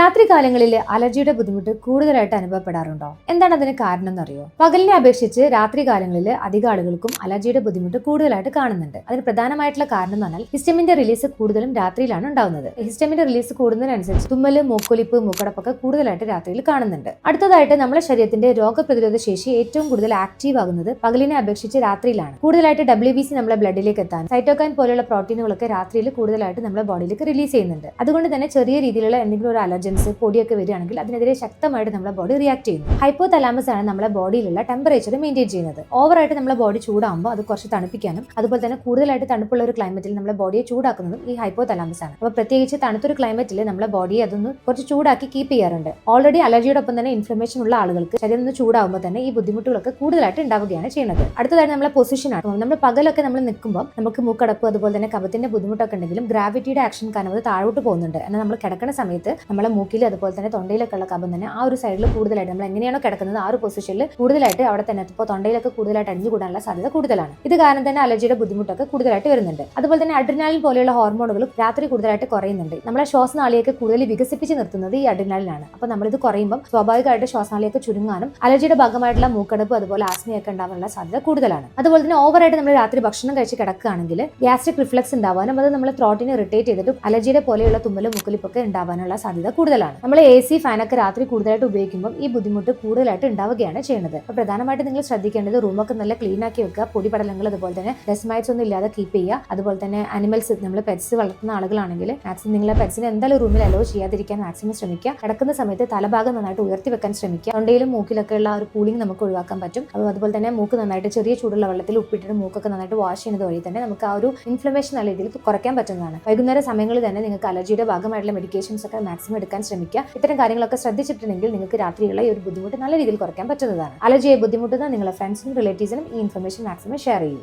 രാത്രി കാലങ്ങളിൽ അലർജിയുടെ ബുദ്ധിമുട്ട് കൂടുതലായിട്ട് അനുഭവപ്പെടാറുണ്ടോ? എന്താണ് അതിന് കാരണം എന്നറിയോ? പകലിനെ അപേക്ഷിച്ച് രാത്രി കാലങ്ങളിൽ അധിക ആളുകൾക്കും അലർജിയുടെ ബുദ്ധിമുട്ട് കൂടുതലായിട്ട് കാണുന്നുണ്ട്. അതിന് പ്രധാനമായിട്ടുള്ള കാരണം എന്ന് പറഞ്ഞാൽ ഹിസ്റ്റമിന്റെ റിലീസ് കൂടുതലും രാത്രിയിലാണ് ഉണ്ടാവുന്നത്. ഹിസ്റ്റമിന്റെ റിലീസ് കൂടുന്നതിനനുസരിച്ച് തുമ്മല്, മൂക്കൊലിപ്പ്, മൂക്കടപ്പൊക്കെ കൂടുതലായിട്ട് രാത്രിയിൽ കാണുന്നുണ്ട്. അടുത്തതായിട്ട് നമ്മുടെ ശരീരത്തിന്റെ രോഗപ്രതിരോധ ശേഷി ഏറ്റവും കൂടുതൽ ആക്റ്റീവ് ആകുന്നത് പകലിനെ അപേക്ഷിച്ച് രാത്രിയിലാണ്. കൂടുതലായിട്ട് WBC നമ്മളെ ബ്ലഡിലേക്ക് എത്താൻ സൈറ്റോകൈൻ പോലെയുള്ള പ്രോട്ടീനുകളൊക്കെ രാത്രിയിൽ കൂടുതലായിട്ട് നമ്മുടെ ബോഡിയിലേക്ക് റിലീസ് ചെയ്യുന്നുണ്ട്. അതുകൊണ്ട് തന്നെ ചെറിയ രീതിയിലുള്ള എന്തെങ്കിലും ഒരു അലർജൻസ്, പൊടിയൊക്കെ വരികയാണെങ്കിൽ അതിനെതിരെ ശക്തമായിട്ട് നമ്മുടെ ബോഡി റിയാക്ട് ചെയ്യുന്നു. ഹൈപ്പോതലാമസ് ആണ് നമ്മുടെ ബോഡിയിലുള്ള ടെമ്പറേച്ചർ മെയിൻറ്റെയിൻ ചെയ്യുന്നത്. ഓവറായിട്ട് നമ്മുടെ ബോഡി ചൂടാകുമ്പോൾ അത് കുറച്ച് തണുപ്പിക്കാനും അതുപോലെ തന്നെ കൂടുതലായിട്ട് തണുപ്പുള്ള ഒരു ക്ലൈമറ്റിൽ നമ്മുടെ ബോഡിയെ ചൂടാക്കുന്നതും ഈ ഹൈപ്പോതലാമസ് ആണ്. അപ്പോൾ പ്രത്യേകിച്ച് തണുത്തൊരു ക്ലൈമറ്റിൽ നമ്മുടെ ബോഡിയെ അതൊന്ന് കുറച്ച് ചൂടാക്കി കീപ്പ് ചെയ്യാറുണ്ട്. ഓൾറെഡി അലർജിയോടൊപ്പം തന്നെ ഇൻഫ്ലമേഷൻ ഉള്ള ആളുകൾക്ക് ശരീരം ഒന്ന് ചൂടാകുമ്പോൾ തന്നെ ഈ ബുദ്ധിമുട്ടുകളൊക്കെ കൂടുതലായിട്ട് ഉണ്ടാവുകയാണ് ചെയ്യുന്നത്. അടുത്തതായിട്ട് നമ്മളെ പൊസിഷനാണ്. നമ്മൾ പകലൊക്കെ നമ്മൾ നിൽക്കുമ്പോൾ നമുക്ക് മൂക്കടപ്പ് അതുപോലെ തന്നെ കഫത്തിന്റെ ബുദ്ധിമുട്ടൊക്കെ ഉണ്ടെങ്കിലും ഗ്രാവിറ്റിയുടെ ആക്ഷൻ കാരണം അത് താഴോട്ട് പോകുന്നുണ്ട്. എന്നാൽ നമ്മൾ കിടക്കുന്ന സമയത്ത് നമ്മളെ മൂക്കിൽ അതുപോലെ തന്നെ തൊണ്ടയിലൊക്കെ ഉള്ള കഫം തന്നെ ആ ഒരു സൈഡിൽ കൂടുതലായിട്ട് നമ്മൾ എങ്ങനെയാണോ കിടക്കുന്നത് ആ ഒരു പൊസിഷനിൽ കൂടുതലായിട്ട് അവിടെ തന്നെ ഇപ്പോൾ തൊണ്ടയിലൊക്കെ കൂടുതലായിട്ട് അടിഞ്ഞുകൂടാനുള്ള സാധ്യത കൂടുതലാണ്. ഇത് കാരണം തന്നെ അലർജിയുടെ ബുദ്ധിമുട്ടൊക്കെ കൂടുതലായിട്ട് വരുന്നുണ്ട്. അതുപോലെ തന്നെ അഡ്രിനാലിൻ പോലെയുള്ള ഹോർമോണുകൾ രാത്രി കൂടുതലായിട്ട് കുറയുന്നുണ്ട്. നമ്മളെ ശ്വാസനാളിയൊക്കെ കൂടുതൽ വികസിപ്പിച്ച് നിർത്തുന്നത് ഈ അഡ്രിനാലിനാണ്. അപ്പോൾ നമ്മളിത് കുറയുമ്പോൾ സ്വാഭാവികമായിട്ട് ശ്വാസനാളിയൊക്കെ ചുരുങ്ങാനും അലർജിയുടെ ഭാഗമായിട്ടുള്ള മൂക്കടപ്പ് അതുപോലെ ആസ്മയൊക്കെ ഉണ്ടാവാനുള്ള സാധ്യത കൂടുതലാണ്. അതുപോലെ തന്നെ ഓവറായിട്ട് നമ്മൾ രാത്രി ഭക്ഷണം കഴിച്ച് കിടക്കുകയാണെങ്കിൽ ഗ്യാസ്ട്രിക് റിഫ്ലക്സ് ഉണ്ടാവാനും അത് നമ്മുടെ ത്രോട്ടിനെ ഇറിറ്റേറ്റ് ചെയ്തിട്ട് അലർജിയുടെ പോലെയുള്ള തുമ്മലും മുക്കലിപ്പൊക്കെ ഉണ്ടാവാനുള്ള സാധ്യത കൂടുതലാണ്. നമ്മൾ AC, ഫാനൊക്കെ രാത്രി കൂടുതലായിട്ട് ഉപയോഗിക്കുമ്പോൾ ഈ ബുദ്ധിമുട്ട് കൂടുതലായിട്ട് ഉണ്ടാവുകയാണ് ചെയ്യുന്നത്. അപ്പോൾ പ്രധാനമായിട്ട് നിങ്ങൾ ശ്രദ്ധിക്കേണ്ടത് റൂമൊക്കെ നല്ല ക്ലീൻ ആക്കി വെക്കുക, പൊടിപടലങ്ങൾ അതുപോലെ തന്നെ ഡസ്റ്റ് മൈറ്റ്സ് ഒന്നും ഇല്ലാതെ കീപ്പ് ചെയ്യുക. അതുപോലെ തന്നെ ആനിമൽസ്, നമ്മൾ പെറ്റ്സ് വളർത്തുന്ന ആളുകളാണെങ്കിൽ മാക്സിമം നിങ്ങളെ പെറ്റ്സിനെ എന്തായാലും റൂമിൽ അലോ ചെയ്യാതിരിക്കാൻ മാക്സിമം ശ്രമിക്കുക. കിടക്കുന്ന സമയത്ത് തലഭാഗം നന്നായിട്ട് ഉയർത്തി വെക്കാൻ ശ്രമിക്കുക. തൊണ്ടയിലും മൂക്കിലൊക്കെ ഉള്ള ഒരു കൂളിംഗ് നമുക്ക് ഒഴിവാക്കാൻ പറ്റും. അതുപോലെ തന്നെ മൂക്ക് നന്നായിട്ട് ചെറിയ ചൂടുള്ള വെള്ളത്തിൽ ഉപ്പിട്ടിട്ട് മൂക്കൊക്കെ നന്നായിട്ട് വാഷ് ചെയ്യുന്നത് വഴി തന്നെ നമുക്ക് ആ ഒരു ഇൻഫ്ലമേഷൻ നല്ല രീതിയിൽ കുറയ്ക്കാൻ പറ്റുന്നതാണ്. വൈകുന്നേര സമയങ്ങളിൽ തന്നെ നിങ്ങൾക്ക് അലർജിയുടെ ഭാഗമായിട്ടുള്ള മെഡിക്കേഷൻസ് ഒക്കെ മാക്സിമം എടുക്കാൻ ശ്രമിക്കുക. ഇത്തരം കാര്യങ്ങളൊക്കെ ശ്രദ്ധിച്ചിട്ടുണ്ടെങ്കിൽ നിങ്ങൾക്ക് രാത്രിയുള്ള ഈ ഒരു ബുദ്ധിമുട്ട് നല്ല രീതിയിൽ കുറയ്ക്കാൻ പറ്റുന്നതാണ്. അലർജിയെ ബുദ്ധിമുട്ടുന്ന നിങ്ങളുടെ ഫ്രണ്ട്സിനും റിലേറ്റീവ്സിനും ഈ ഇൻഫർമേഷൻ മാക്സിമം ഷെയർ ചെയ്യും.